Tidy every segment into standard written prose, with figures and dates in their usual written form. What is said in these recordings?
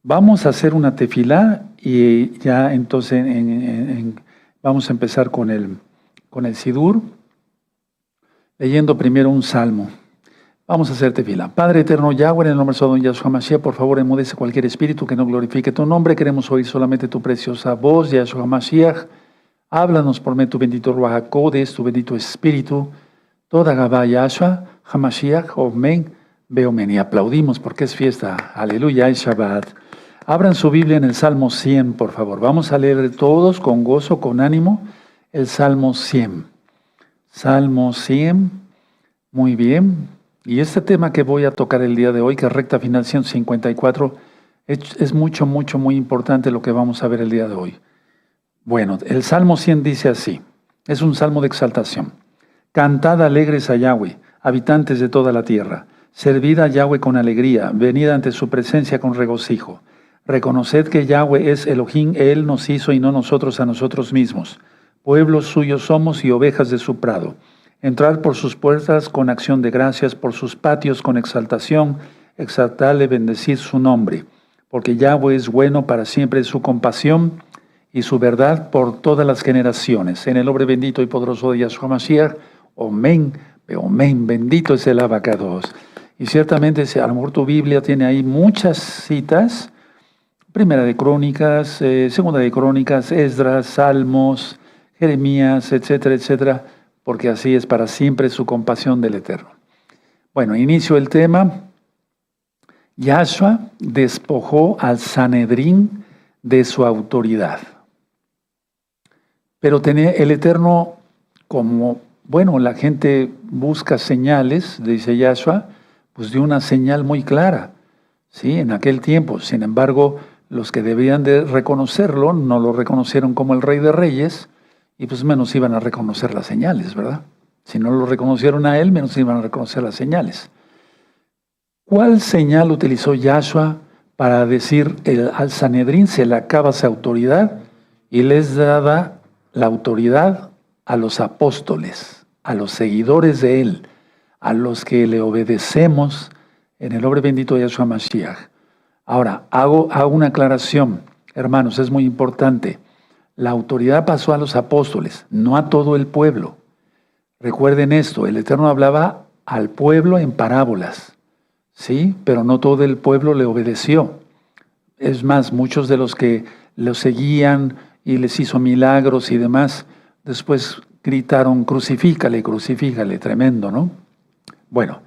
Vamos a hacer una tefilá y ya entonces vamos a empezar con el Sidur, leyendo primero un salmo. Vamos a hacer tefilá. Padre eterno Yahweh, en el nombre de don Yahshua Mashiach, por favor, enmudece cualquier espíritu que no glorifique tu nombre. Queremos oír solamente tu preciosa voz, Yahshua Mashiach. Háblanos por medio de tu bendito Ruach HaKodesh, tu bendito Espíritu. Toda Gabá Yahshua, Hamashiach, Omen, Beomen. Y aplaudimos porque es fiesta. Aleluya, es Shabbat. Abran su Biblia en el Salmo 100, por favor. Vamos a leer todos con gozo, con ánimo, el Salmo 100. Salmo 100, muy bien. Y este tema que voy a tocar el día de hoy, que es recta final 154, es muy importante lo que vamos a ver el día de hoy. Bueno, el Salmo 100 dice así, es un salmo de exaltación. Cantad alegres a Yahweh, habitantes de toda la tierra. Servid a Yahweh con alegría, venid ante su presencia con regocijo. Reconoced que Yahweh es Elohim, Él nos hizo y no nosotros a nosotros mismos. Pueblos suyos somos y ovejas de su prado. Entrad por sus puertas con acción de gracias, por sus patios con exaltación, exaltadle, bendecid su nombre. Porque Yahweh es bueno, para siempre es su compasión y su verdad por todas las generaciones. En el nombre bendito y poderoso de Yahshua Mashiach, Omen, Omen, bendito es el Abacados. Y ciertamente, a lo mejor tu Biblia tiene ahí muchas citas, Primera de Crónicas, Segunda de Crónicas, Esdras, Salmos, Jeremías, etcétera, etcétera, porque así es para siempre su compasión del Eterno. Bueno, inicio el tema. Yahshua despojó al Sanedrín de su autoridad. Pero tenía el Eterno, como, bueno, la gente busca señales, dice Yahshua, pues dio una señal muy clara, ¿sí? En aquel tiempo. Sin embargo, los que debían de reconocerlo no lo reconocieron como el Rey de Reyes y pues menos iban a reconocer las señales, ¿verdad? Si no lo reconocieron a él, menos iban a reconocer las señales. ¿Cuál señal utilizó Yahshua para decir al Sanedrín se le acaba su autoridad y les daba la autoridad a los apóstoles, a los seguidores de él, a los que le obedecemos en el nombre bendito de Yahshua Mashiach? Ahora, hago una aclaración, hermanos, es muy importante. La autoridad pasó a los apóstoles, no a todo el pueblo. Recuerden esto, el Eterno hablaba al pueblo en parábolas, ¿sí? Pero no todo el pueblo le obedeció. Es más, muchos de los que lo seguían y les hizo milagros y demás, después gritaron, crucifícale, crucifícale, tremendo, ¿no? Bueno,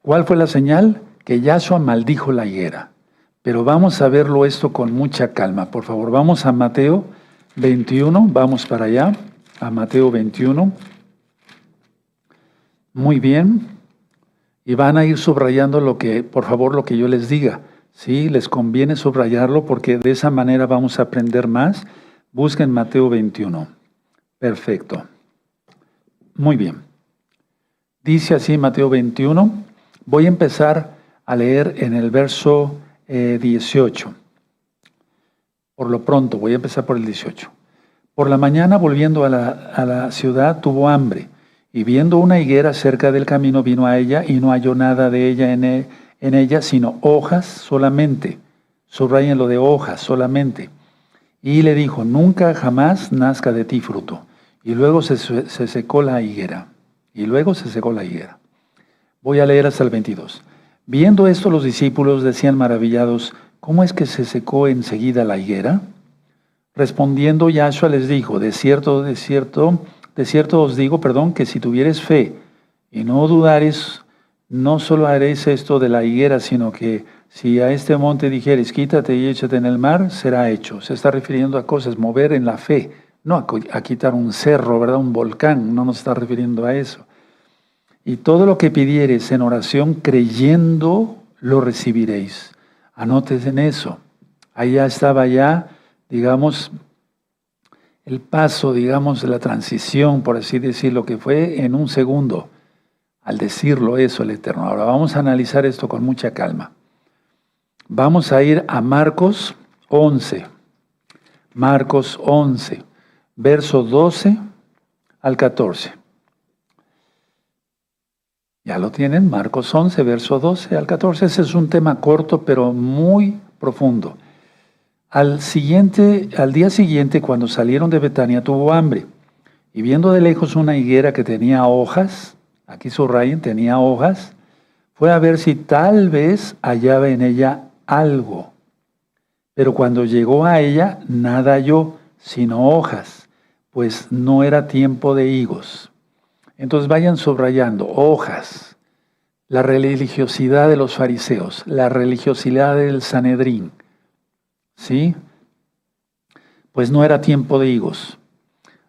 ¿cuál fue la señal? Que Yahshua maldijo la higuera. Pero vamos a verlo esto con mucha calma. Por favor, vamos a Mateo 21, vamos para allá, a Mateo 21. Muy bien. Y van a ir subrayando por favor, lo que yo les diga. Sí, les conviene subrayarlo porque de esa manera vamos a aprender más. Busquen Mateo 21. Perfecto. Muy bien. Dice así Mateo 21. Voy a empezar a leer en el verso 18. Por lo pronto, voy a empezar por el 18. Por la mañana, volviendo a la ciudad, tuvo hambre, y viendo una higuera cerca del camino, vino a ella, y no halló nada de ella en ella, sino hojas solamente. Subrayen lo de hojas solamente. Y le dijo, nunca jamás nazca de ti fruto. Y luego se secó la higuera. Voy a leer hasta el 22. Viendo esto, los discípulos decían maravillados, ¿cómo es que se secó enseguida la higuera? Respondiendo Yahshua les dijo, de cierto os digo, que si tuvieres fe y no dudares, no solo haréis esto de la higuera, sino que si a este monte dijeres, quítate y échate en el mar, será hecho. Se está refiriendo a cosas, mover en la fe, no a quitar un cerro, ¿verdad? Un volcán, no nos está refiriendo a eso. Y todo lo que pidieres en oración, creyendo, lo recibiréis. Anotes en eso. Ahí ya estaba digamos, el paso, digamos, de la transición, por así decirlo, que fue en un segundo, al decirlo eso el Eterno. Ahora vamos a analizar esto con mucha calma. Vamos a ir a Marcos 11. Marcos 11, verso 12 al 14. Ya lo tienen, Marcos 11, verso 12 al 14. Ese es un tema corto, pero muy profundo. Al día siguiente, cuando salieron de Betania, tuvo hambre. Y viendo de lejos una higuera que tenía hojas, aquí subrayen, tenía hojas, fue a ver si tal vez hallaba en ella algo. Pero cuando llegó a ella, nada halló, sino hojas, pues no era tiempo de higos. Entonces vayan subrayando, hojas, la religiosidad de los fariseos, la religiosidad del Sanedrín, ¿sí? Pues no era tiempo de higos.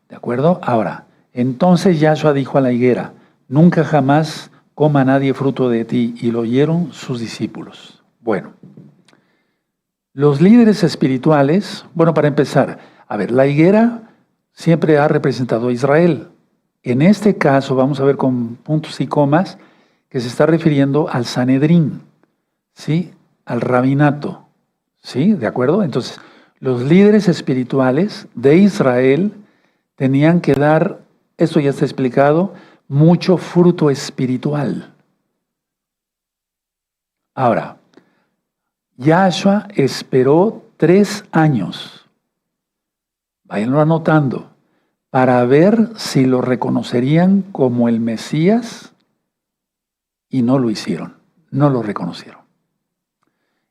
¿De acuerdo? Ahora, entonces Yahshua dijo a la higuera, nunca jamás coma nadie fruto de ti, y lo oyeron sus discípulos. Bueno, los líderes espirituales, bueno, para empezar, a ver, la higuera siempre ha representado a Israel. En este caso, vamos a ver con puntos y comas, que se está refiriendo al Sanedrín, ¿sí? Al rabinato, ¿sí? ¿De acuerdo? Entonces, los líderes espirituales de Israel tenían que dar, esto ya está explicado, mucho fruto espiritual. Ahora, Yahshua esperó 3 años, váyanlo anotando, para ver si lo reconocerían como el Mesías, y no lo hicieron, no lo reconocieron.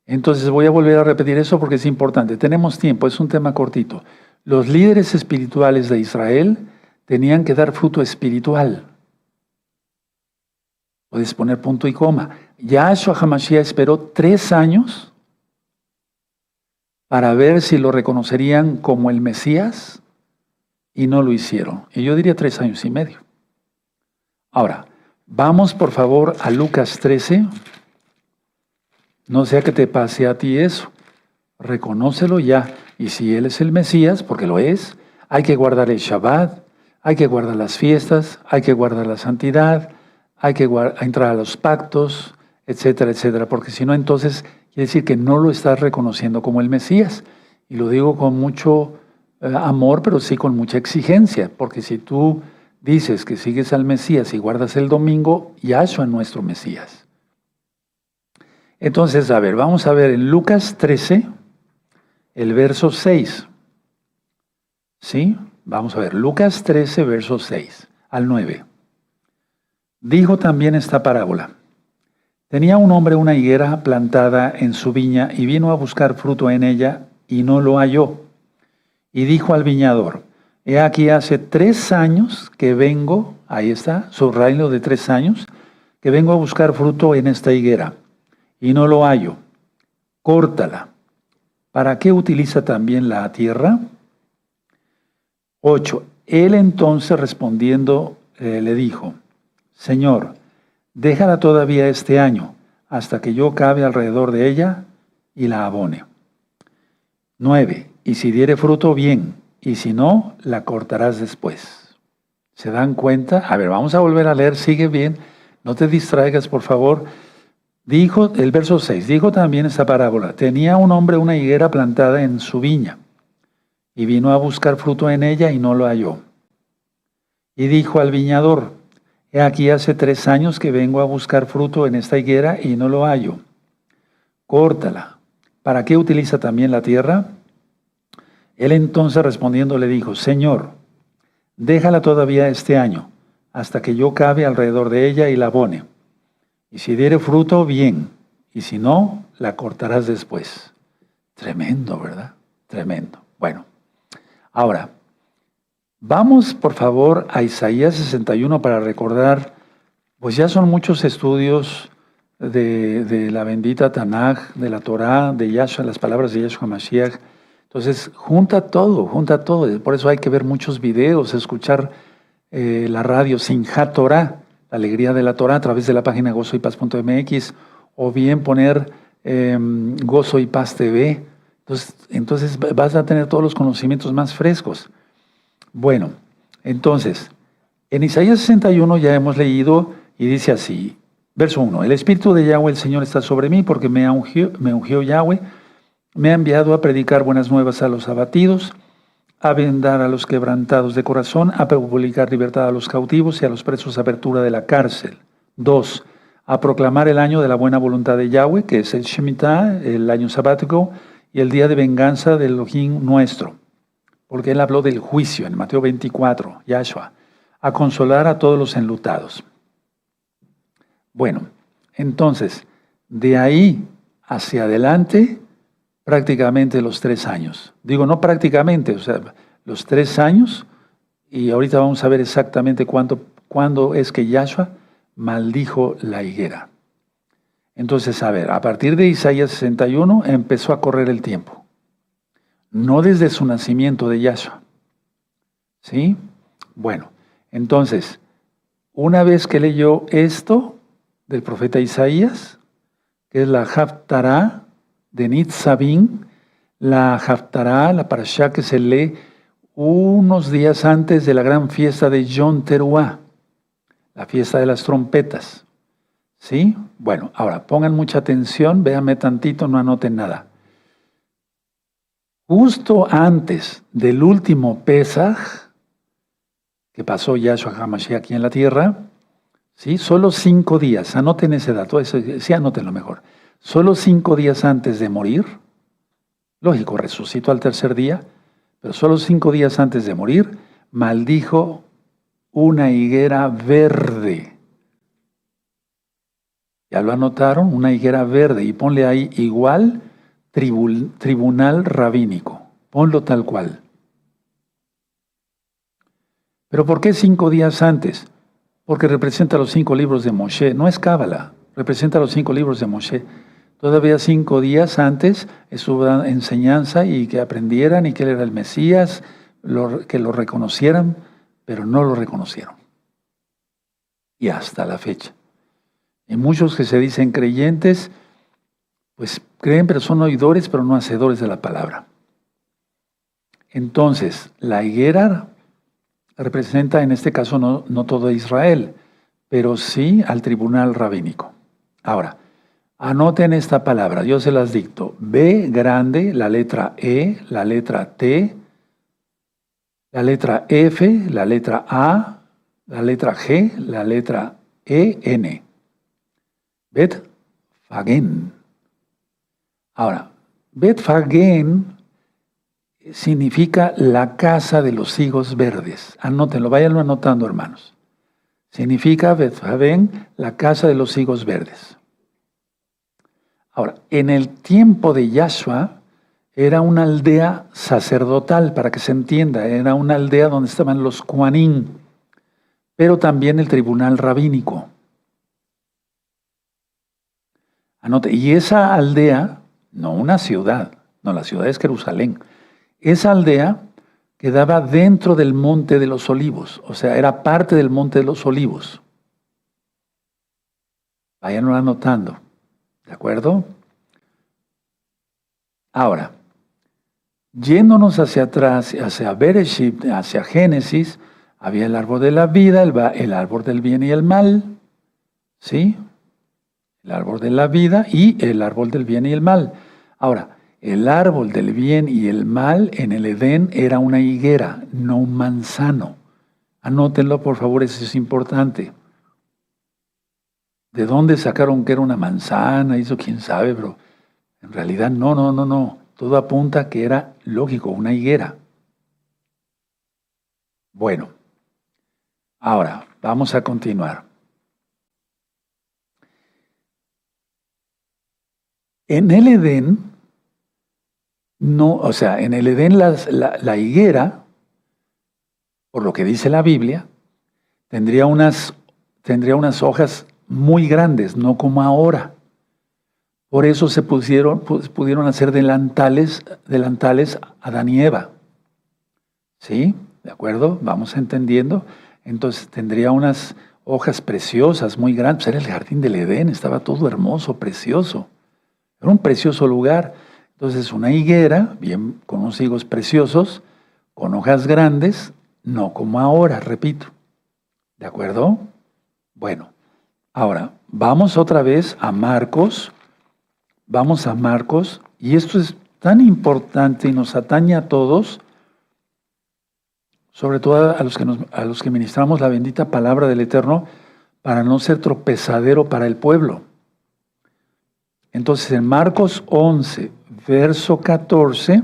Entonces voy a volver a repetir eso porque es importante. Tenemos tiempo, es un tema cortito. Los líderes espirituales de Israel tenían que dar fruto espiritual. Puedes poner punto y coma. Yahshua HaMashiach esperó 3 años para ver si lo reconocerían como el Mesías y no lo hicieron. Y yo diría 3 años y medio. Ahora, vamos por favor a Lucas 13. No sea que te pase a ti eso. Reconócelo ya. Y si Él es el Mesías, porque lo es, hay que guardar el Shabbat, hay que guardar las fiestas, hay que guardar la santidad, hay que entrar a los pactos, etcétera, etcétera. Porque si no, entonces quiere decir que no lo estás reconociendo como el Mesías. Y lo digo con mucho amor, pero sí con mucha exigencia. Porque si tú dices que sigues al Mesías y guardas el domingo, Yahshua es nuestro Mesías. Entonces, a ver, vamos a ver en Lucas 13, el verso 6. ¿Sí? Vamos a ver, Lucas 13, verso 6 al 9. Dijo también esta parábola. Tenía un hombre una higuera plantada en su viña y vino a buscar fruto en ella y no lo halló. Y dijo al viñador, he aquí hace 3 años que vengo, ahí está, subrayo de 3 años, que vengo a buscar fruto en esta higuera y no lo hallo. Córtala. ¿Para qué utiliza también la tierra? 8. Él entonces respondiendo le dijo, Señor, déjala todavía este año, hasta que yo cabe alrededor de ella y la abone. 9. Y si diere fruto, bien, y si no, la cortarás después. ¿Se dan cuenta? A ver, vamos a volver a leer, sigue bien, no te distraigas, por favor. Dijo, el verso 6, dijo también esta parábola, tenía un hombre una higuera plantada en su viña, y vino a buscar fruto en ella y no lo halló. Y dijo al viñador, he aquí hace 3 años que vengo a buscar fruto en esta higuera y no lo hallo. Córtala. ¿Para qué utiliza también la tierra? Él entonces respondiendo le dijo, Señor, déjala todavía este año, hasta que yo cabe alrededor de ella y la abone. Y si diere fruto, bien, y si no, la cortarás después. Tremendo, ¿verdad? Tremendo. Bueno, ahora, vamos por favor a Isaías 61 para recordar, pues ya son muchos estudios de la bendita Tanaj, de la Torá, de Yahshua, las palabras de Yahshua Mashiach. Entonces, junta todo. Por eso hay que ver muchos videos, escuchar la radio Simchat Torah, la alegría de la Torah, a través de la página gozoypaz.mx, o bien poner Gozo y Paz TV. Entonces vas a tener todos los conocimientos más frescos. Bueno, entonces, en Isaías 61 ya hemos leído y dice así, verso 1, el Espíritu de Yahweh el Señor está sobre mí porque me ungió Yahweh, me ha enviado a predicar buenas nuevas a los abatidos, a vendar a los quebrantados de corazón, a publicar libertad a los cautivos y a los presos apertura de la cárcel. 2, a proclamar el año de la buena voluntad de Yahweh, que es el Shemitah, el año sabático, y el día de venganza del Elohim nuestro. Porque él habló del juicio en Mateo 24, Yahshua, a consolar a todos los enlutados. Bueno, entonces, de ahí hacia adelante, prácticamente los 3 años. Digo, no prácticamente, o sea, los 3 años, y ahorita vamos a ver exactamente cuándo es que Yahshua maldijo la higuera. Entonces, a ver, a partir de Isaías 61 empezó a correr el tiempo. No desde su nacimiento de Yahshua. ¿Sí? Bueno, entonces, una vez que leyó esto del profeta Isaías, que es la Haftará de Nitzavim, la Haftará, la parashá que se lee unos días antes de la gran fiesta de Yom Teruah, la fiesta de las trompetas. ¿Sí? Bueno, ahora pongan mucha atención, véanme tantito, no anoten nada. Justo antes del último Pesaj, que pasó Yahshua HaMashiach aquí en la tierra, ¿sí? Solo 5 días, anoten ese dato, sí, anótenlo mejor. Solo 5 días antes de morir, lógico, resucitó al tercer día, pero solo 5 días antes de morir, maldijo una higuera verde. Ya lo anotaron, una higuera verde, y ponle ahí igual tribunal rabínico. Ponlo tal cual. ¿Pero por qué 5 días antes? Porque representa los 5 libros de Moshe. No es Cábala, representa los 5 libros de Moshe. Todavía 5 días antes estuvo dando enseñanza y que aprendieran y que él era el Mesías, que lo reconocieran, pero no lo reconocieron. Y hasta la fecha. Y muchos que se dicen creyentes, pues creen, pero son oidores, pero no hacedores de la palabra. Entonces, la higuera representa, en este caso, no todo Israel, pero sí al tribunal rabínico. Ahora, anoten esta palabra, yo se las dicto. B grande, la letra E, la letra T, la letra F, la letra A, la letra G, la letra E, N. Bet Fagen. Ahora, Bet Fagen significa la casa de los higos verdes. Anótenlo, váyanlo anotando, hermanos. Significa Bet Fagen, la casa de los higos verdes. Ahora, en el tiempo de Yahshua, era una aldea sacerdotal, para que se entienda. Era una aldea donde estaban los Kohanim, pero también el tribunal rabínico. Anote, y esa aldea, no una ciudad, no, la ciudad es Jerusalén. Esa aldea quedaba dentro del Monte de los Olivos, o sea, era parte del Monte de los Olivos. Váyanlo anotando, ¿de acuerdo? Ahora, yéndonos hacia atrás, hacia Bereshit, hacia Génesis, había el árbol de la vida, el árbol del bien y el mal, ¿sí? El árbol de la vida y el árbol del bien y el mal. Ahora, el árbol del bien y el mal en el Edén era una higuera, no un manzano. Anótenlo, por favor, eso es importante. ¿De dónde sacaron que era una manzana? Eso quién sabe, pero en realidad no. Todo apunta a que era lógico, una higuera. Bueno, ahora vamos a continuar. En el Edén, en el Edén la higuera, por lo que dice la Biblia, tendría unas hojas muy grandes, no como ahora. Por eso se pudieron hacer delantales Adán y Eva. ¿Sí? ¿De acuerdo? Vamos entendiendo. Entonces tendría unas hojas preciosas, muy grandes. Era el jardín del Edén, estaba todo hermoso, precioso. Era un precioso lugar. Entonces una higuera, bien, con unos higos preciosos, con hojas grandes, no como ahora, repito. ¿De acuerdo? Bueno, ahora vamos otra vez a Marcos. Vamos a Marcos, y esto es tan importante y nos atañe a todos, sobre todo a los que ministramos la bendita palabra del Eterno, para no ser tropezadero para el pueblo. Entonces en Marcos 11, verso 14,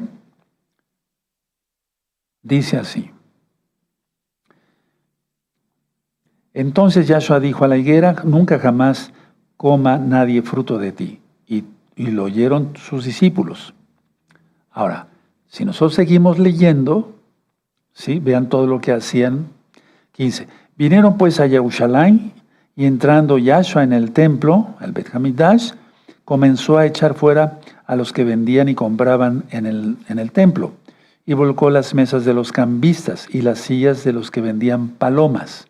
dice así. Entonces Yahshua dijo a la higuera, nunca jamás coma nadie fruto de ti. Y lo oyeron sus discípulos. Ahora, si nosotros seguimos leyendo, ¿sí? Vean todo lo que hacían. 15. Vinieron pues a Jerusalén y entrando Yahshua en el templo, el Bet Hamikdash, comenzó a echar fuera a los que vendían y compraban en el templo y volcó las mesas de los cambistas y las sillas de los que vendían palomas.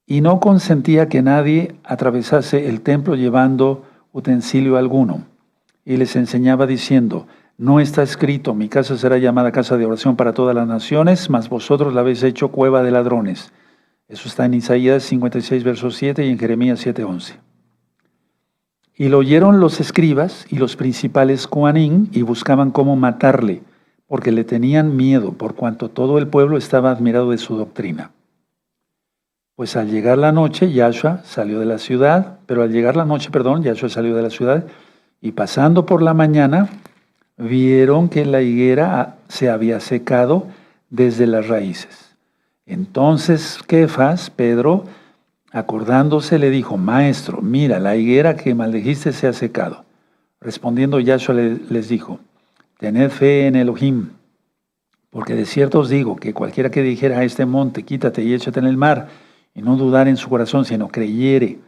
Y no consentía que nadie atravesase el templo llevando utensilio alguno. Y les enseñaba diciendo, no está escrito, mi casa será llamada casa de oración para todas las naciones, mas vosotros la habéis hecho cueva de ladrones. Eso está en Isaías 56, verso 7 y en Jeremías 7, 11. Y lo oyeron los escribas y los principales coanín y buscaban cómo matarle, porque le tenían miedo, por cuanto todo el pueblo estaba admirado de su doctrina. Pues al llegar la noche, Yahshua salió de la ciudad, Yahshua salió de la ciudad, y pasando por la mañana, vieron que la higuera se había secado desde las raíces. Entonces Kefas, Pedro, acordándose, le dijo, Maestro, mira, la higuera que maldijiste se ha secado. Respondiendo Yahshua les dijo, tened fe en Elohim, porque de cierto os digo que cualquiera que dijera a este monte, quítate y échate en el mar, y no dudar en su corazón, sino creyere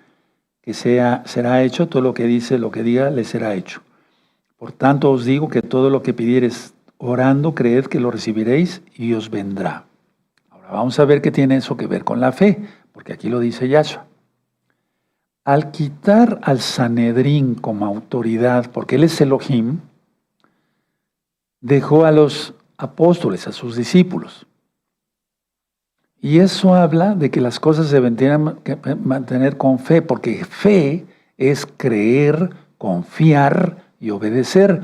que será hecho, todo lo que diga, le será hecho. Por tanto os digo que todo lo que pidiereis orando, creed que lo recibiréis y os vendrá. Ahora vamos a ver qué tiene eso que ver con la fe, porque aquí lo dice Yahshua. Al quitar al Sanedrín como autoridad, porque él es Elohim, dejó a los apóstoles, a sus discípulos. Y eso habla de que las cosas se deben mantener con fe, porque fe es creer, confiar y obedecer,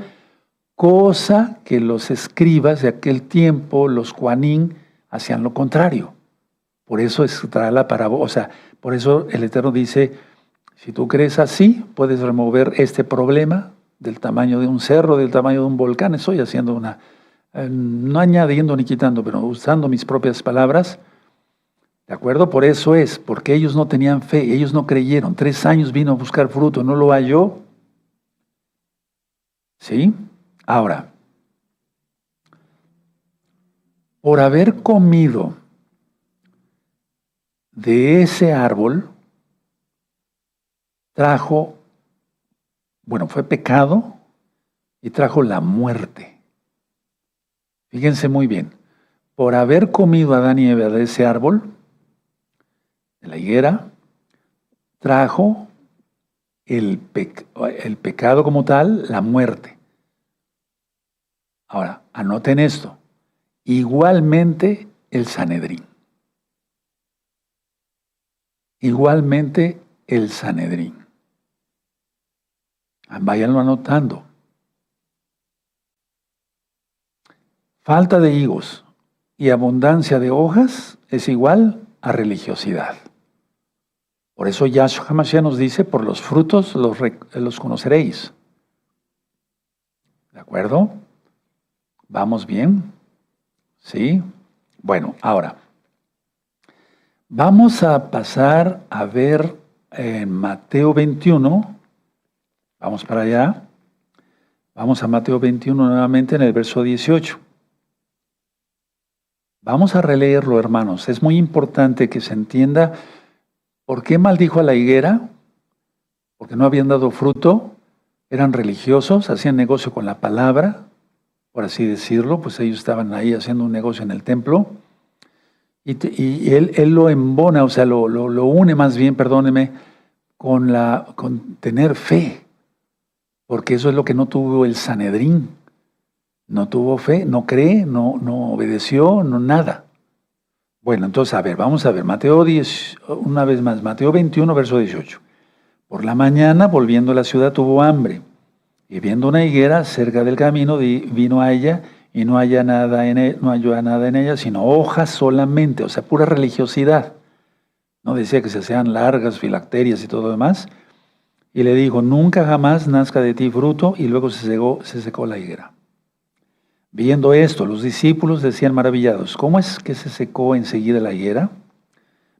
cosa que los escribas de aquel tiempo, los Juanín, hacían lo contrario. Por eso trae la parábola, o sea, por eso el Eterno dice, si tú crees así, puedes remover este problema del tamaño de un cerro, del tamaño de un volcán. Estoy haciendo no añadiendo ni quitando, pero usando mis propias palabras. ¿De acuerdo? Por eso es, porque ellos no tenían fe, ellos no creyeron. 3 años vino a buscar fruto, no lo halló. ¿Sí? Ahora, por haber comido de ese árbol, fue pecado y trajo la muerte. Fíjense muy bien, por haber comido Adán y Eva de ese árbol, de la higuera, trajo el pecado como tal, la muerte. Ahora, anoten esto, igualmente el Sanedrín. Igualmente el Sanedrín. Váyanlo anotando. Falta de higos y abundancia de hojas es igual a religiosidad. Por eso Yahshua HaMashiach nos dice, por los frutos los conoceréis. ¿De acuerdo? ¿Vamos bien? ¿Sí? Bueno, ahora, vamos a pasar a ver en Mateo 21, vamos para allá, vamos a Mateo 21 nuevamente en el verso 18. Vamos a releerlo, hermanos. Es muy importante que se entienda por qué maldijo a la higuera, porque no habían dado fruto, eran religiosos, hacían negocio con la palabra, por así decirlo, pues ellos estaban ahí haciendo un negocio en el templo, y él lo embona, o sea, lo une más bien, perdóneme, con tener fe, porque eso es lo que no tuvo el Sanedrín. No tuvo fe, no cree, no obedeció, no nada. Bueno, entonces, vamos a ver, Mateo 10, una vez más, Mateo 21, verso 18. Por la mañana, volviendo a la ciudad, tuvo hambre, y viendo una higuera cerca del camino, vino a ella, y no halló nada en ella, sino hojas solamente, o sea, pura religiosidad. No decía que se hacían largas, filacterias y todo lo demás. y le dijo, nunca jamás nazca de ti fruto, y luego se secó la higuera. Viendo esto, los discípulos decían maravillados, ¿cómo es que se secó enseguida la higuera?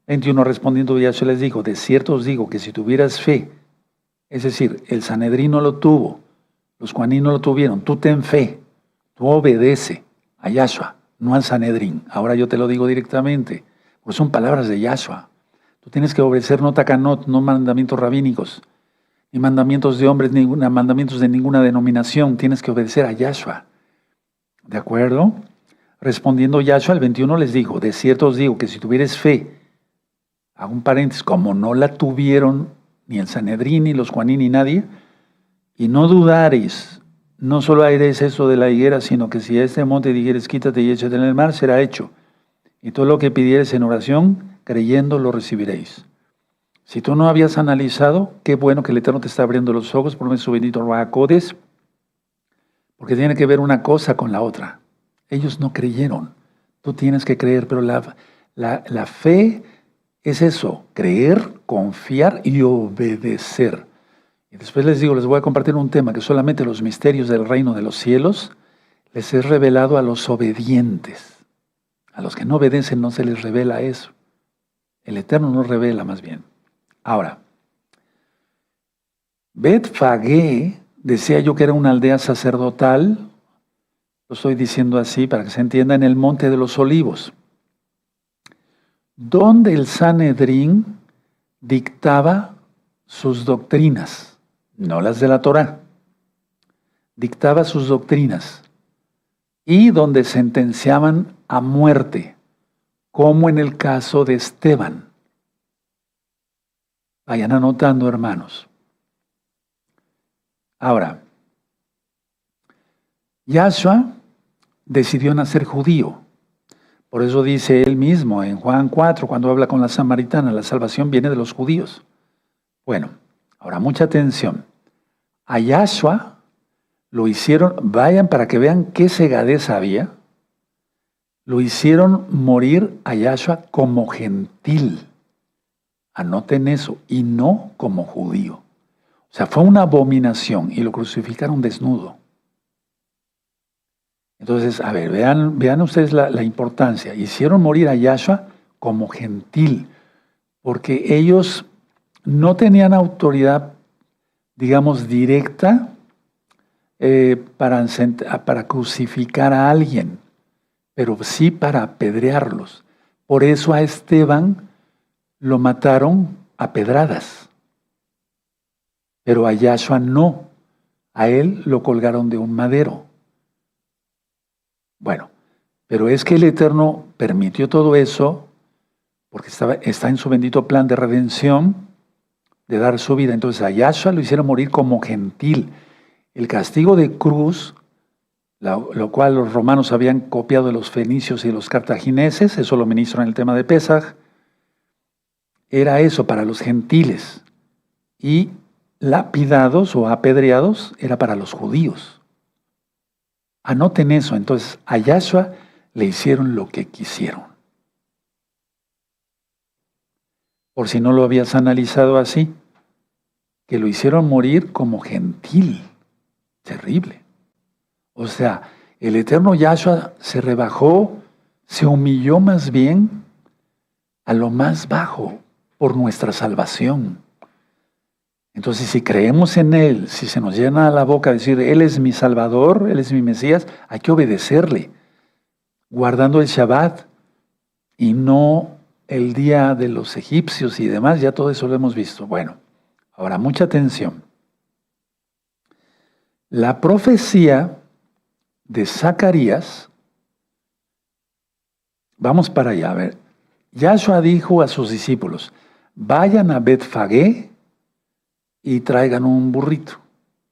21, respondiendo Yahshua les dijo, de cierto os digo que si tuvieras fe, es decir, el Sanedrín no lo tuvo, los Juaní no lo tuvieron, tú ten fe, tú obedece a Yahshua, no al Sanedrín. Ahora yo te lo digo directamente, pues son palabras de Yahshua. Tú tienes que obedecer no takanot, no mandamientos rabínicos, ni mandamientos de hombres, ni mandamientos de ninguna denominación. Tienes que obedecer a Yahshua. ¿De acuerdo? Respondiendo Yahshua, el 21 les dijo, de cierto os digo que si tuvieres fe, hago un paréntesis, como no la tuvieron ni el Sanedrín, ni los Juaní, ni nadie, y no dudaréis, no solo haréis eso de la higuera, sino que si a este monte dijeres, quítate y échate en el mar, será hecho. Y todo lo que pidieres en oración, creyendo, lo recibiréis. Si tú no habías analizado, qué bueno que el Eterno te está abriendo los ojos por medio de su bendito Ruach Kodesh, porque tiene que ver una cosa con la otra. Ellos no creyeron. Tú tienes que creer, pero la fe es eso, creer, confiar y obedecer. Y después les digo, les voy a compartir un tema que solamente los misterios del reino de los cielos les es revelado a los obedientes. A los que no obedecen no se les revela eso. El Eterno nos revela más bien. Ahora, Bet-Fagé, decía yo que era una aldea sacerdotal, lo estoy diciendo así para que se entienda, en el Monte de los Olivos, donde el Sanedrín dictaba sus doctrinas, no las de la Torá, dictaba sus doctrinas, y donde sentenciaban a muerte, como en el caso de Esteban. Vayan anotando, hermanos. Ahora, Yahshua decidió nacer judío. Por eso dice él mismo en Juan 4, cuando habla con la samaritana, la salvación viene de los judíos. Bueno, ahora mucha atención. A Yahshua lo hicieron, vayan para que vean qué cegadez había, lo hicieron morir a Yahshua como gentil. Anoten eso, y no como judío. O sea, fue una abominación y lo crucificaron desnudo. Entonces, a ver, vean ustedes la importancia. Hicieron morir a Yahshua como gentil, porque ellos no tenían autoridad, digamos, directa para crucificar a alguien, pero sí para apedrearlos. Por eso a Esteban lo mataron a pedradas, pero a Yahshua no. A él lo colgaron de un madero. Bueno, pero es que el Eterno permitió todo eso porque está en su bendito plan de redención, de dar su vida. Entonces a Yahshua lo hicieron morir como gentil. El castigo de cruz, lo cual los romanos habían copiado de los fenicios y los cartagineses, eso lo ministro en el tema de Pesaj, era eso para los gentiles. Y lapidados o apedreados era para los judíos. Anoten eso, entonces a Yahshua le hicieron lo que quisieron. Por si no lo habías analizado así, que lo hicieron morir como gentil. Terrible. O sea, el eterno Yahshua se rebajó, se humilló más bien a lo más bajo por nuestra salvación. Entonces, si creemos en Él, si se nos llena la boca decir, Él es mi Salvador, Él es mi Mesías, hay que obedecerle, guardando el Shabbat y no el día de los egipcios y demás, ya todo eso lo hemos visto. Bueno, ahora mucha atención. La profecía de Zacarías, vamos para allá, a ver. Yahshua dijo a sus discípulos, vayan a Bet-Fagé y traigan un burrito.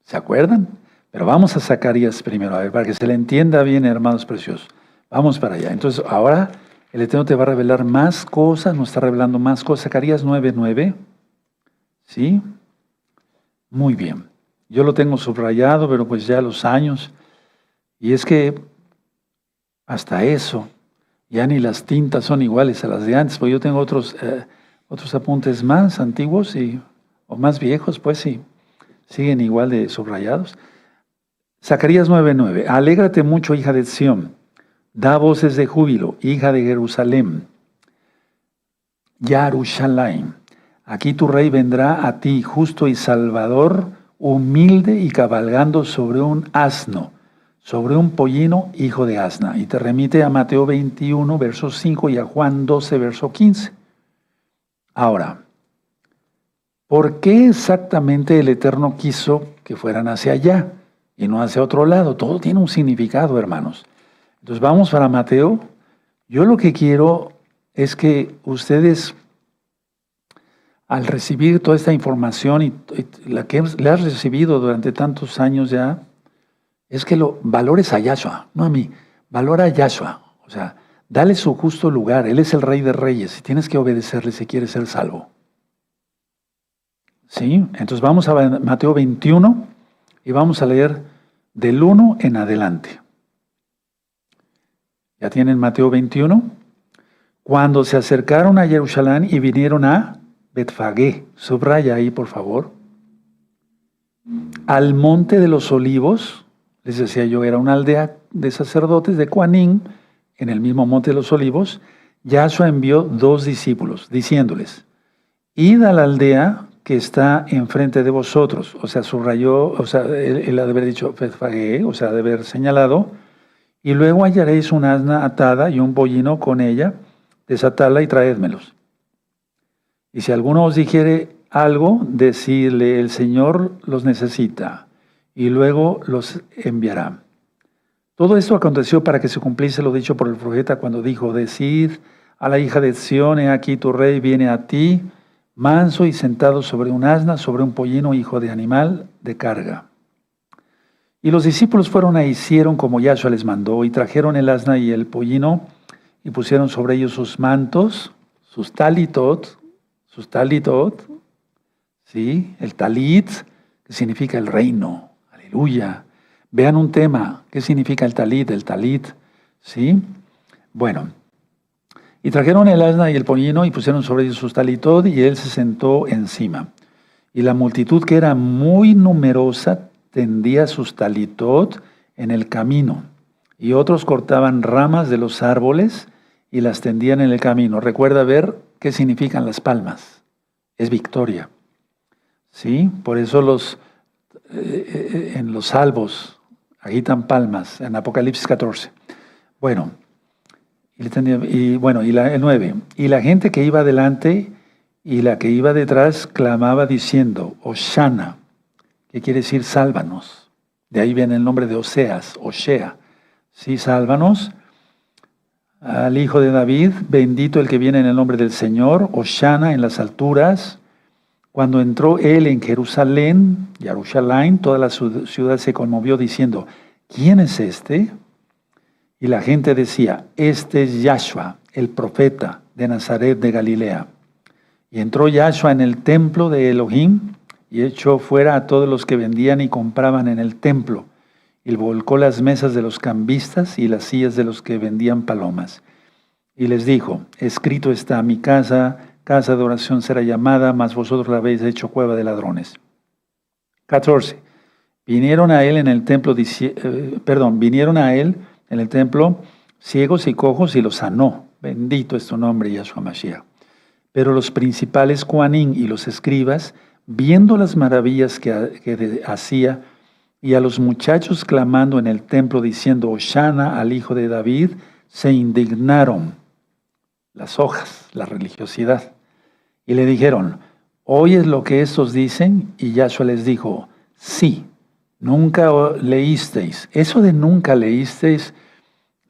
¿Se acuerdan? Pero vamos a Zacarías primero, a ver, para que se le entienda bien, hermanos preciosos. Vamos para allá. Entonces, ahora el Eterno te va a revelar más cosas, nos está revelando más cosas. Zacarías 9:9. ¿Sí? Muy bien. Yo lo tengo subrayado, pero pues ya los años. Y es que hasta eso, ya ni las tintas son iguales a las de antes, porque yo tengo otros apuntes más antiguos o más viejos, pues sí. siguen igual de subrayados. Zacarías 9:9. Alégrate mucho, hija de Sión. Da voces de júbilo, hija de Jerusalén. Yarushalayim. Aquí tu rey vendrá a ti, justo y salvador, humilde y cabalgando sobre un asno, sobre un pollino, hijo de asna. Y te remite a Mateo 21, verso 5 y a Juan 12, verso 15. Ahora, ¿por qué exactamente el Eterno quiso que fueran hacia allá y no hacia otro lado? Todo tiene un significado, hermanos. Entonces vamos para Mateo. Yo lo que quiero es que ustedes, al recibir toda esta información y la que le has recibido durante tantos años ya, es que lo valores a Yahshua, no a mí. Valora a Yahshua. O sea, dale su justo lugar. Él es el Rey de Reyes y tienes que obedecerle si quieres ser salvo. ¿Sí? Entonces vamos a Mateo 21 y vamos a leer del 1 en adelante. ¿Ya tienen Mateo 21? Cuando se acercaron a Jerusalén y vinieron a Betfagé, subraya ahí por favor, al monte de los olivos, les decía yo, era una aldea de sacerdotes de Coanín, en el mismo monte de los olivos, Yahshua envió 2 discípulos, diciéndoles, id a la aldea que está enfrente de vosotros. O sea, subrayó, o sea, él ha de haber dicho Betfagé, o sea, ha de haber señalado, y luego hallaréis una asna atada y un pollino con ella, desatadla y traédmelos. Y si alguno os dijere algo, decidle, el Señor los necesita, y luego los enviará. Todo esto aconteció para que se cumpliese lo dicho por el profeta cuando dijo, decid a la hija de Sión, he aquí tu rey viene a ti, manso y sentado sobre un asna, sobre un pollino, hijo de animal de carga. Y los discípulos fueron e hicieron como Yahshua les mandó, y trajeron el asna y el pollino, y pusieron sobre ellos sus mantos, sus talitot, ¿sí? El talit, que significa el reino, aleluya. Vean un tema, ¿qué significa el talit, ¿sí? Bueno, y trajeron el asna y el pollino y pusieron sobre ellos sus talitot y él se sentó encima. Y la multitud, que era muy numerosa, tendía sus talitot en el camino. Y otros cortaban ramas de los árboles y las tendían en el camino. Recuerda ver qué significan las palmas. Es victoria. ¿Sí? Por eso en los salvos agitan palmas, en Apocalipsis 14. Bueno, el 9. Y la gente que iba adelante y la que iba detrás clamaba diciendo, Hoshana, que quiere decir sálvanos. De ahí viene el nombre de Oseas, Oshea. Sí, sálvanos. Al hijo de David, bendito el que viene en el nombre del Señor, Hoshana en las alturas. Cuando entró él en Jerusalén, Yarushalayim, toda la ciudad se conmovió diciendo, ¿quién es este? Y la gente decía, este es Yahshua, el profeta de Nazaret de Galilea. Y entró Yahshua en el templo de Elohim y echó fuera a todos los que vendían y compraban en el templo. Y volcó las mesas de los cambistas y las sillas de los que vendían palomas. Y les dijo, escrito está, mi casa de oración será llamada, mas vosotros la habéis hecho cueva de ladrones. 14. Vinieron a él en el templo ciegos y cojos y los sanó. Bendito es tu nombre, Yahshua Mashiach. Pero los principales Coanín y los escribas, viendo las maravillas que hacía, y a los muchachos clamando en el templo diciendo, Hoshana al hijo de David, se indignaron. Las hojas, la religiosidad. Y le dijeron, ¿oyes lo que estos dicen? Y Yahshua les dijo, sí, nunca leísteis. Eso de nunca leísteis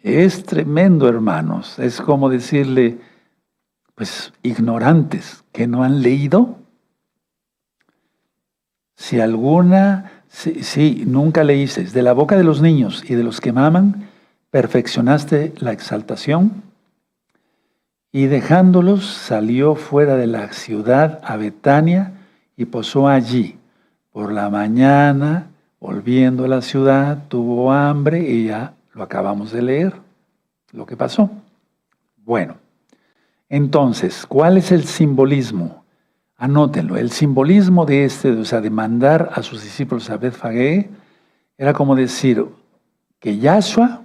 es tremendo, hermanos. Es como decirle, pues, ignorantes, que no han leído. Si nunca leísteis. De la boca de los niños y de los que maman, perfeccionaste la exaltación. Y dejándolos, salió fuera de la ciudad a Betania y posó allí. Por la mañana, volviendo a la ciudad, tuvo hambre y ya lo acabamos de leer, lo que pasó. Bueno, entonces, ¿cuál es el simbolismo? Anótenlo. El simbolismo de o sea, de mandar a sus discípulos a Betfagé, era como decir que Yahshua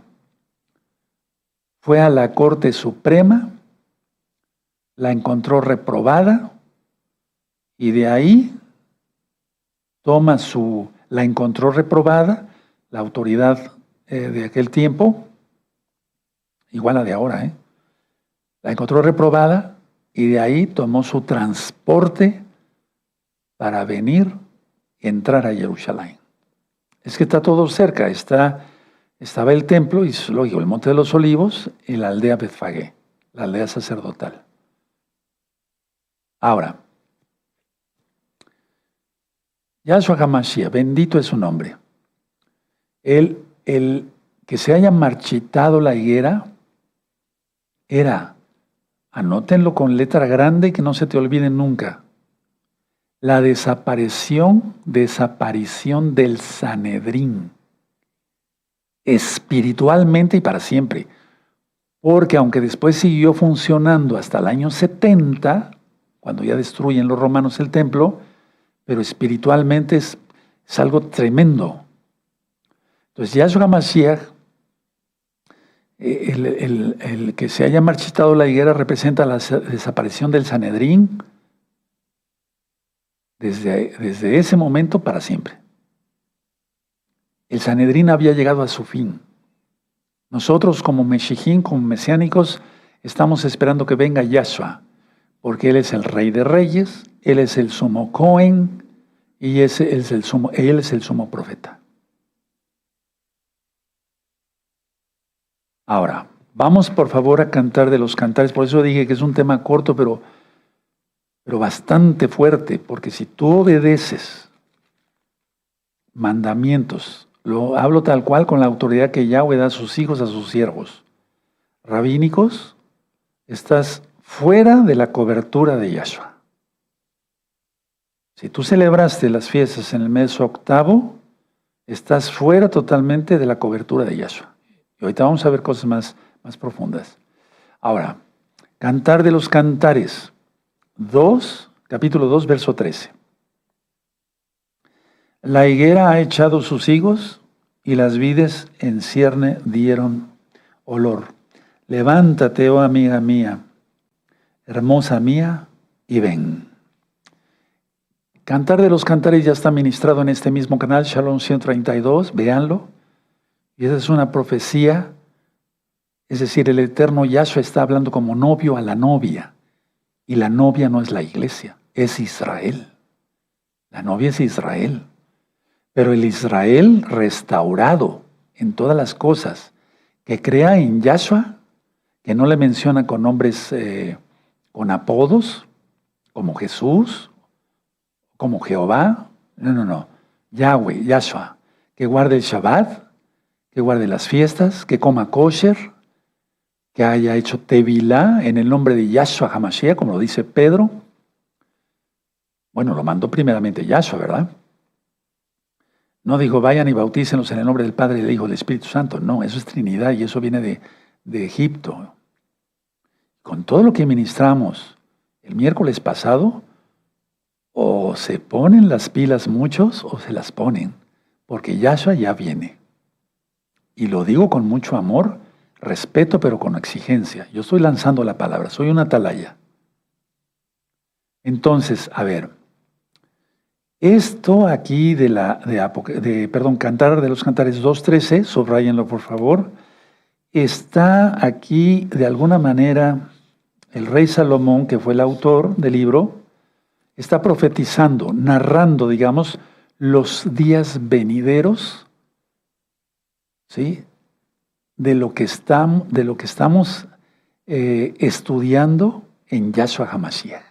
fue a la Corte Suprema, la encontró reprobada y de ahí la encontró reprobada, la autoridad de aquel tiempo, igual a de ahora, la encontró reprobada y de ahí tomó su transporte para venir y entrar a Jerusalén. Es que está todo cerca, estaba el templo, y lógico, el Monte de los Olivos y la aldea Betfagé, la aldea sacerdotal. Ahora, Yahshua HaMashiach, bendito es su nombre. El que se haya marchitado la higuera era, anótenlo con letra grande y que no se te olviden nunca, la desaparición del Sanedrín, espiritualmente y para siempre. Porque aunque después siguió funcionando hasta el año 70, cuando ya destruyen los romanos el templo, pero espiritualmente es algo tremendo. Entonces, Yahshua HaMashiach, el que se haya marchitado la higuera, representa la desaparición del Sanedrín desde ese momento para siempre. El Sanedrín había llegado a su fin. Nosotros como Meshijín, como mesiánicos, estamos esperando que venga Yahshua, porque Él es el Rey de Reyes, Él es el sumo Cohen y Él es el sumo profeta. Ahora, vamos por favor a cantar de los cantares. Por eso dije que es un tema corto, pero bastante fuerte, porque si tú obedeces mandamientos, lo hablo tal cual con la autoridad que Yahweh da a sus hijos, a sus siervos rabínicos, estás fuera de la cobertura de Yahshua. Si tú celebraste las fiestas en el mes octavo, estás fuera totalmente de la cobertura de Yahshua. Y ahorita vamos a ver cosas más profundas. Ahora, Cantar de los Cantares, capítulo 2, verso 13. La higuera ha echado sus higos y las vides en cierne dieron olor. Levántate, oh amiga mía, hermosa mía, y ven. Cantar de los Cantares ya está ministrado en este mismo canal, Shalom 132, véanlo. Y esa es una profecía, es decir, el eterno Yahshua está hablando como novio a la novia. Y la novia no es la iglesia, es Israel. La novia es Israel. Pero el Israel restaurado en todas las cosas, que crea en Yahshua, que no le menciona con nombres, con apodos, como Jesús, como Jehová. No. Yahweh, Yahshua, que guarde el Shabbat, que guarde las fiestas, que coma kosher, que haya hecho tevilá en el nombre de Yahshua HaMashiach, como lo dice Pedro. Bueno, lo mandó primeramente Yahshua, ¿verdad? No dijo, vayan y bautícenlos en el nombre del Padre, del Hijo y del Espíritu Santo. No, eso es Trinidad y eso viene de Egipto. Con todo lo que ministramos el miércoles pasado, o se ponen las pilas muchos o se las ponen, porque Yahshua ya viene. Y lo digo con mucho amor, respeto, pero con exigencia. Yo estoy lanzando la palabra, soy una atalaya. Entonces, a ver, esto aquí Cantar de los Cantares 2.13, subrayenlo por favor, está aquí de alguna manera el rey Salomón, que fue el autor del libro, está profetizando, narrando, digamos, los días venideros, ¿sí?, de lo que estamos estudiando en Yahshua HaMashiach.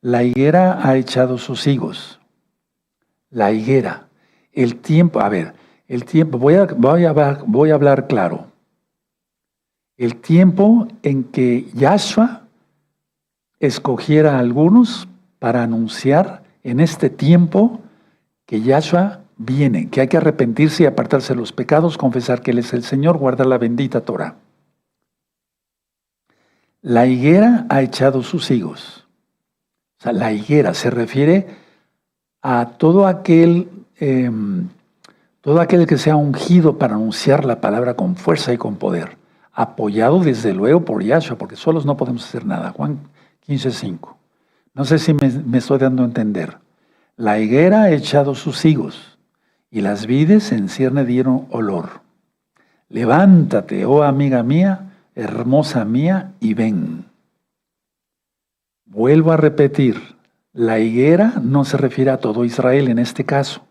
La higuera ha echado sus higos. La higuera, el tiempo, voy a hablar claro. El tiempo en que Yahshua escogiera a algunos para anunciar en este tiempo que Yahshua viene, que hay que arrepentirse y apartarse de los pecados, confesar que Él es el Señor, guardar la bendita Torah. La higuera ha echado sus higos. O sea, la higuera se refiere a todo aquel que sea ungido para anunciar la palabra con fuerza y con poder, apoyado desde luego por Yahshua, porque solos no podemos hacer nada. Juan 15:5. No sé si me estoy dando a entender. La higuera ha echado sus higos, y las vides en cierne dieron olor. Levántate, oh amiga mía, hermosa mía, y ven. Vuelvo a repetir, la higuera no se refiere a todo Israel en este caso.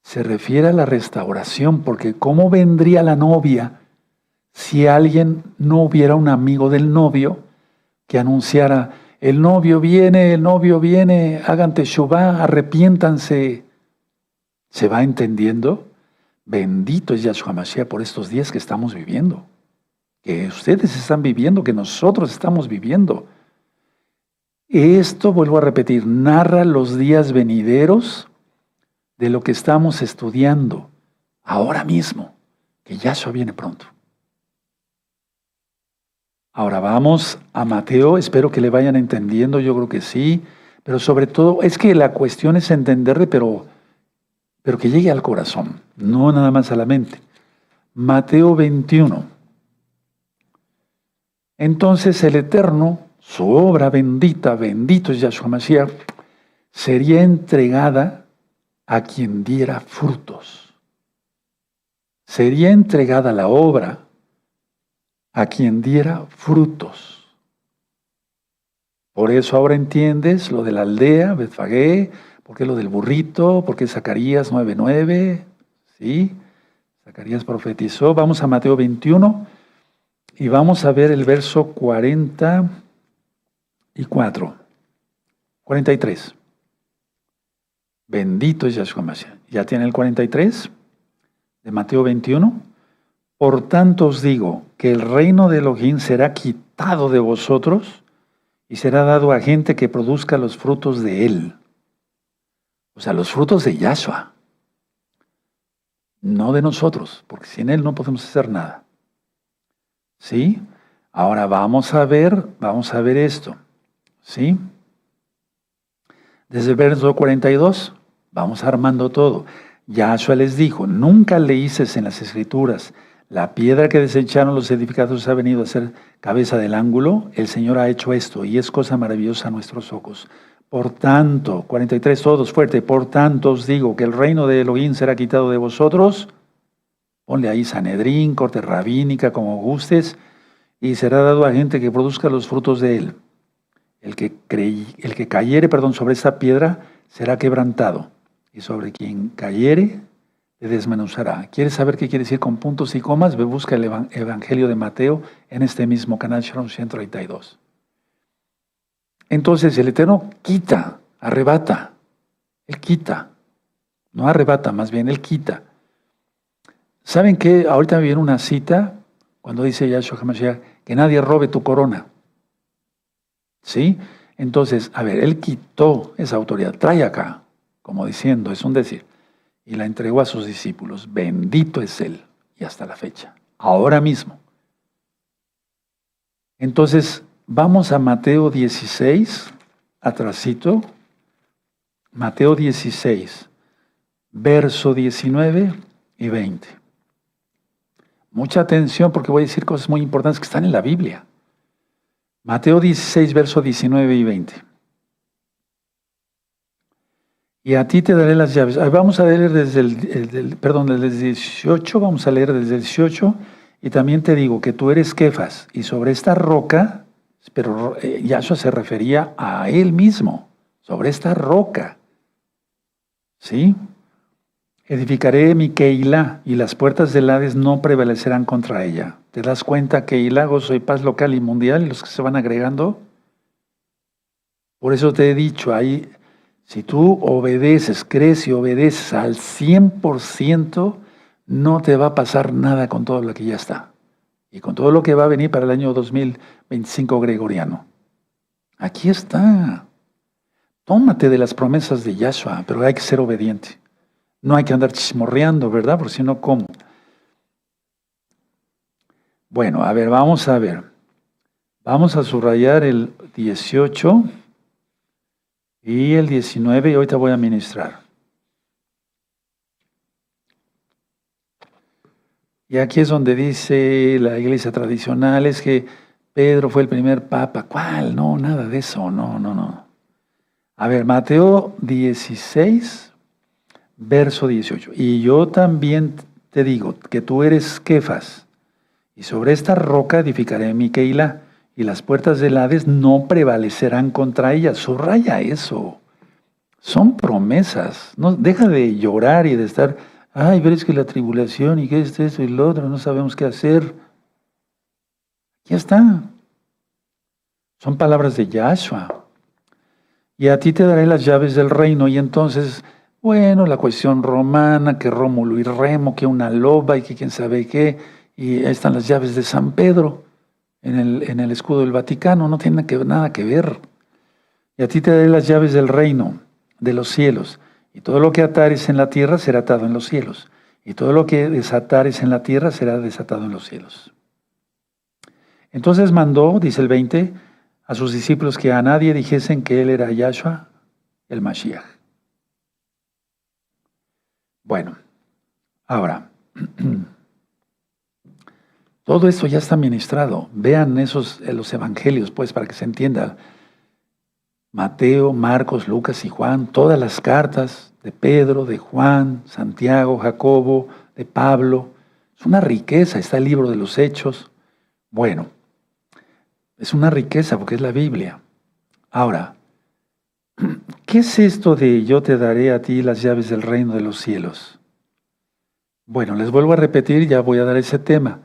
Se refiere a la restauración, porque ¿cómo vendría la novia si alguien no hubiera un amigo del novio que anunciara, el novio viene, hagan teshuvá, arrepiéntanse? ¿Se va entendiendo? Bendito es Yahshua Mashiach por estos días que estamos viviendo, que ustedes están viviendo, que nosotros estamos viviendo. Esto, vuelvo a repetir, narra los días venideros de lo que estamos estudiando ahora mismo, que Yahshua viene pronto. Ahora vamos a Mateo, espero que le vayan entendiendo, yo creo que sí, pero sobre todo es que la cuestión es entenderle, pero que llegue al corazón, no nada más a la mente. Mateo 21. Entonces el Eterno, su obra bendita, bendito es Yahshua Mashiach, sería entregada a quien diera frutos. Sería entregada la obra a quien diera frutos. Por eso ahora entiendes lo de la aldea, Betfagé, por qué lo del burrito, por qué Zacarías 9:9, ¿sí? Zacarías profetizó. Vamos a Mateo 21 y vamos a ver el verso 43. Bendito es Yahshua Mashiach. ¿Ya tiene el 43 de Mateo 21? Por tanto os digo que el reino de Elohim será quitado de vosotros y será dado a gente que produzca los frutos de él. O sea, los frutos de Yahshua. No de nosotros, porque sin él no podemos hacer nada. ¿Sí? Ahora vamos a ver esto. ¿Sí? Desde el verso 42, vamos armando todo. Yahshua les dijo, nunca leíces en las Escrituras, la piedra que desecharon los edificadores ha venido a ser cabeza del ángulo. El Señor ha hecho esto y es cosa maravillosa a nuestros ojos. Por tanto, 43 todos fuerte, por tanto os digo que el reino de Elohim será quitado de vosotros. Ponle ahí Sanedrín, corte rabínica, como gustes, y será dado a gente que produzca los frutos de él. El que cayere, sobre esta piedra será quebrantado, y sobre quien cayere le desmenuzará. ¿Quieres saber qué quiere decir con puntos y comas? Ve, busca el Evangelio de Mateo en este mismo canal Shalom 132. Entonces el Eterno quita, arrebata. Él quita. No arrebata, más bien Él quita. ¿Saben qué? Ahorita me viene una cita cuando dice Yahshua HaMashiach que nadie robe tu corona. ¿Sí? Entonces, a ver, Él quitó esa autoridad. Trae acá, como diciendo, es un decir. Y la entregó a sus discípulos. Bendito es Él. Y hasta la fecha. Ahora mismo. Entonces, vamos a Mateo 16, atrasito. Mateo 16, verso 19 y 20. Mucha atención porque voy a decir cosas muy importantes que están en la Biblia. Mateo 16, verso 19 y 20. Y a ti te daré las llaves. Vamos a leer desde desde el 18, vamos a leer desde el 18. Y también te digo que tú eres Kefas, y sobre esta roca, pero Yahshua se refería a él mismo, sobre esta roca. ¿Sí? Edificaré mi Keilah, y las puertas del Hades no prevalecerán contra ella. ¿Te das cuenta? Keilah, gozo y paz local y mundial, y los que se van agregando. Por eso te he dicho, ahí, si tú obedeces, crees y obedeces al 100%, no te va a pasar nada con todo lo que ya está. Y con todo lo que va a venir para el año 2025 gregoriano. Aquí está. Tómate de las promesas de Yahshua, pero hay que ser obediente. No hay que andar chismorreando, ¿verdad? Porque si no, ¿cómo? Bueno, a ver, vamos a ver. Vamos a subrayar el 18. y el 19, y ahorita voy a ministrar. Y aquí es donde dice la iglesia tradicional, es que Pedro fue el primer papa. ¿Cuál? No, nada de eso, no. A ver, Mateo 16, verso 18. Y yo también te digo que tú eres Kefas, y sobre esta roca edificaré mi Keilah, y las puertas del Hades no prevalecerán contra ella. Subraya eso. Son promesas. No, deja de llorar y de estar, ay, pero es que la tribulación y que esto y lo otro, no sabemos qué hacer. Ya está. Son palabras de Yahshua. Y a ti te daré las llaves del reino. Y entonces, bueno, la cuestión romana, que Rómulo y Remo, que una loba y que quién sabe qué. Y ahí están las llaves de San Pedro en el escudo del Vaticano. No tiene nada que ver. Y a ti te daré las llaves del reino, de los cielos. Y todo lo que atares en la tierra será atado en los cielos. Y todo lo que desatares en la tierra será desatado en los cielos. Entonces mandó, dice el 20, a sus discípulos que a nadie dijesen que él era Yahshua, el Mashiach. Bueno, ahora, todo esto ya está ministrado. Vean los evangelios, pues, para que se entienda. Mateo, Marcos, Lucas y Juan, todas las cartas de Pedro, de Juan, Santiago, Jacobo, de Pablo. Es una riqueza, está el libro de los Hechos. Bueno, es una riqueza porque es la Biblia. Ahora, ¿qué es esto de yo te daré a ti las llaves del reino de los cielos? Bueno, les vuelvo a repetir, ya voy a dar ese tema.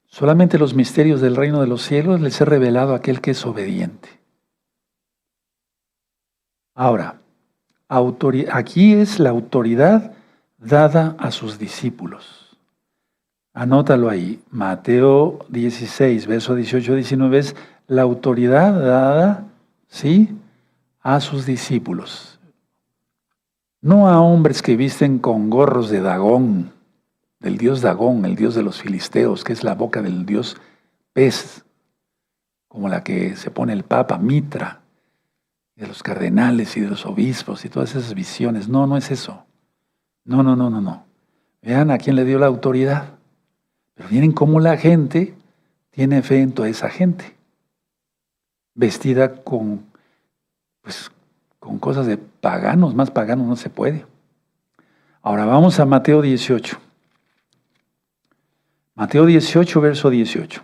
Solamente los misterios del reino de los cielos les he revelado a aquel que es obediente. Ahora, aquí es la autoridad dada a sus discípulos. Anótalo ahí. Mateo 16, verso 18-19 es la autoridad dada, ¿sí?, a sus discípulos. No a hombres que visten con gorros de Dagón, del dios Dagón, el dios de los filisteos, que es la boca del dios pez, como la que se pone el Papa, Mitra, de los cardenales y de los obispos y todas esas visiones. No, no es eso. No. Vean a quién le dio la autoridad. Pero miren cómo la gente tiene fe en toda esa gente, vestida con cosas de paganos, más paganos no se puede. Ahora vamos a Mateo 18. Mateo 18, verso 18.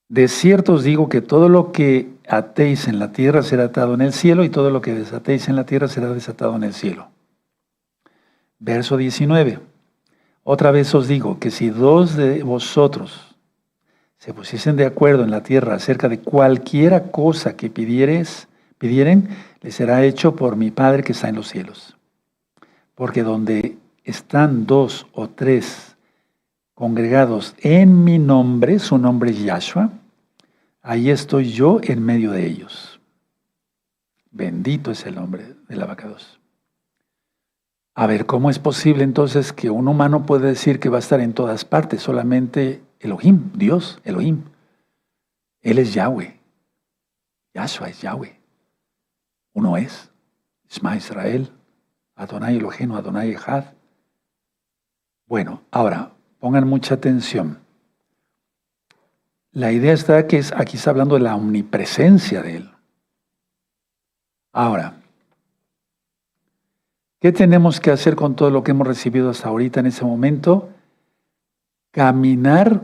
De cierto os digo que todo lo que atéis en la tierra será atado en el cielo, y todo lo que desatéis en la tierra será desatado en el cielo. Verso 19. Otra vez os digo que si dos de vosotros se pusiesen de acuerdo en la tierra acerca de cualquiera cosa que pidieren, les será hecho por mi Padre que está en los cielos. Porque donde están 2 o 3 congregados en mi nombre, su nombre es Yahshua, ahí estoy yo en medio de ellos. Bendito es el nombre del abacados. A ver, ¿cómo es posible entonces que un humano puede decir que va a estar en todas partes? Solamente Elohim, Dios, Elohim. Él es Yahweh. Yahshua es Yahweh. Uno es. Shema Israel, Adonai Eloheinu, Adonai Echad. Bueno, ahora, pongan mucha atención. La idea está que aquí está hablando de la omnipresencia de Él. Ahora, ¿qué tenemos que hacer con todo lo que hemos recibido hasta ahorita en ese momento? Caminar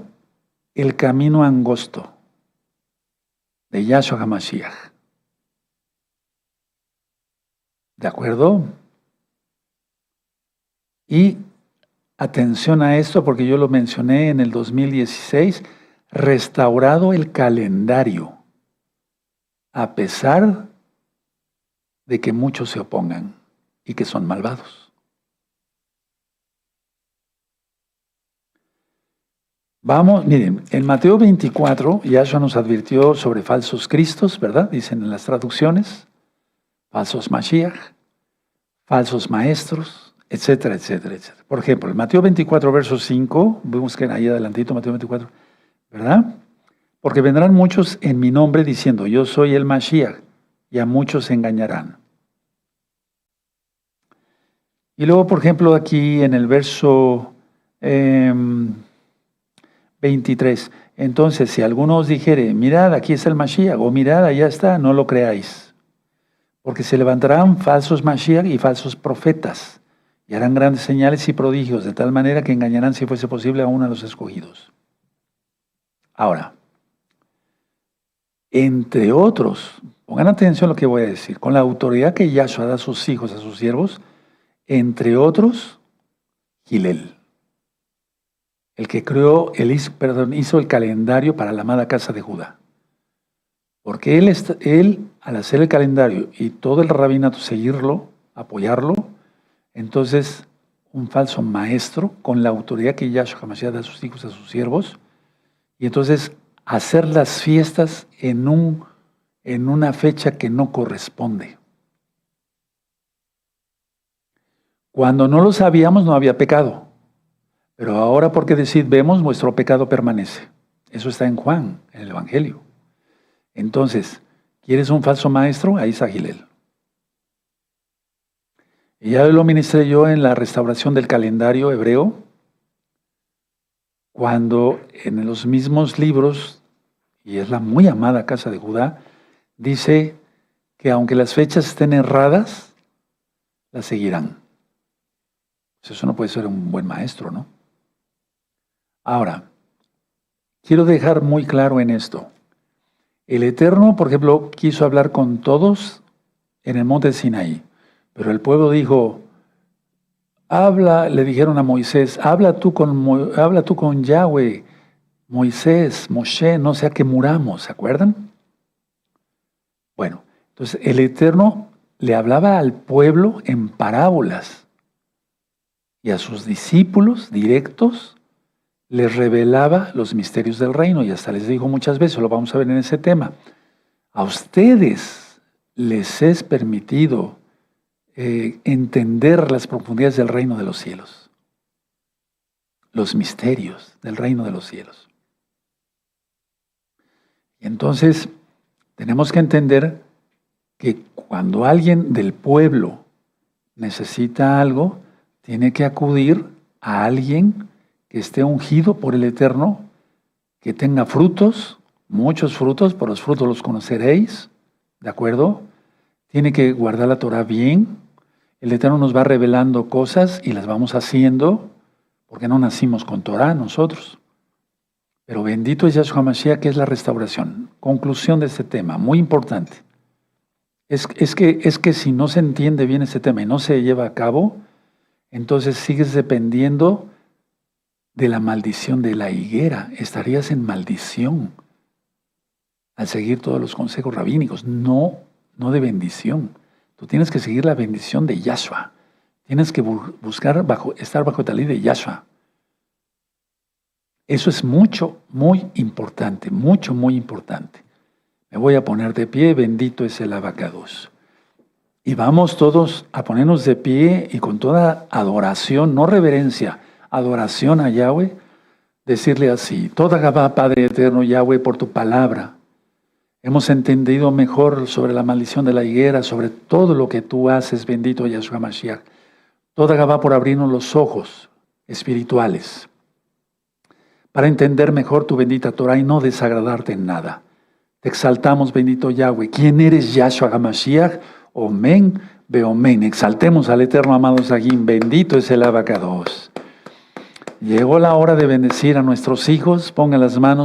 el camino angosto de Yahshua HaMashiach. ¿De acuerdo? Y atención a esto, porque yo lo mencioné en el 2016, restaurado el calendario, a pesar de que muchos se opongan y que son malvados. Vamos, miren, en Mateo 24, Yahshua nos advirtió sobre falsos cristos, ¿verdad? Dicen en las traducciones, falsos Mashiach, falsos maestros, etcétera, etcétera, etcétera. Por ejemplo, en Mateo 24, verso 5, busquen ahí adelantito, Mateo 24, ¿verdad? Porque vendrán muchos en mi nombre diciendo, yo soy el Mashiach, y a muchos se engañarán. Y luego, por ejemplo, aquí en el verso 23, entonces, si alguno os dijere, mirad, aquí está el Mashiach, o mirad, allá está, no lo creáis. Porque se levantarán falsos Mashiach y falsos profetas, y harán grandes señales y prodigios, de tal manera que engañarán, si fuese posible, aún a los escogidos. Ahora, entre otros, pongan atención a lo que voy a decir, con la autoridad que Yahshua da a sus hijos, a sus siervos, entre otros, Hillel, el que hizo el calendario para la amada casa de Judá. Porque él, al hacer el calendario y todo el rabinato seguirlo, apoyarlo, entonces un falso maestro con la autoridad que Yahshua HaMashiach da a sus hijos, a sus siervos, y entonces hacer las fiestas en una fecha que no corresponde. Cuando no lo sabíamos no había pecado, pero ahora porque vemos, nuestro pecado permanece. Eso está en Juan, en el Evangelio. Entonces, ¿quieres un falso maestro? Ahí está Hillel. Y ya lo ministré yo en la restauración del calendario hebreo, cuando en los mismos libros, y es la muy amada casa de Judá, dice que aunque las fechas estén erradas, las seguirán. Pues eso no puede ser un buen maestro, ¿no? Ahora, quiero dejar muy claro en esto. El Eterno, por ejemplo, quiso hablar con todos en el monte Sinaí, pero el pueblo dijo, le dijeron a Moisés, habla tú con Yahweh, Moisés, Moshe, no sea que muramos, ¿se acuerdan? Bueno, entonces el Eterno le hablaba al pueblo en parábolas y a sus discípulos directos les revelaba los misterios del reino y hasta les dijo muchas veces, lo vamos a ver en ese tema, a ustedes les es permitido entender las profundidades del reino de los cielos, los misterios del reino de los cielos. Y entonces tenemos que entender que cuando alguien del pueblo necesita algo, tiene que acudir a alguien que esté ungido por el Eterno, que tenga frutos, muchos frutos, por los frutos los conoceréis, ¿de acuerdo? Tiene que guardar la Torah bien. El Eterno nos va revelando cosas y las vamos haciendo, porque no nacimos con Torah nosotros. Pero bendito es Yahshua HaMashiach, que es la restauración. Conclusión de este tema, muy importante. Es que si no se entiende bien este tema y no se lleva a cabo, entonces sigues dependiendo de la maldición de la higuera. Estarías en maldición al seguir todos los consejos rabínicos, no de bendición. Tú tienes que seguir la bendición de Yahshua. Tienes que buscar estar bajo talí de Yahshua. Eso es muy importante, muy importante. Me voy a poner de pie, bendito es el Abacados. Y vamos todos a ponernos de pie y con toda adoración, no reverencia, adoración a Yahweh, decirle así, toda Gabá, Padre eterno Yahweh, por tu palabra. Hemos entendido mejor sobre la maldición de la higuera, sobre todo lo que tú haces, bendito Yahshua Mashiach. Toda Gabá por abrirnos los ojos espirituales, para entender mejor tu bendita Torah y no desagradarte en nada. Te exaltamos, bendito Yahweh. ¿Quién eres, Yahshua HaMashiach? Omen, beomen. Exaltemos al eterno amado Zagim. Bendito es el Abacados. Llegó la hora de bendecir a nuestros hijos. Pongan las manos.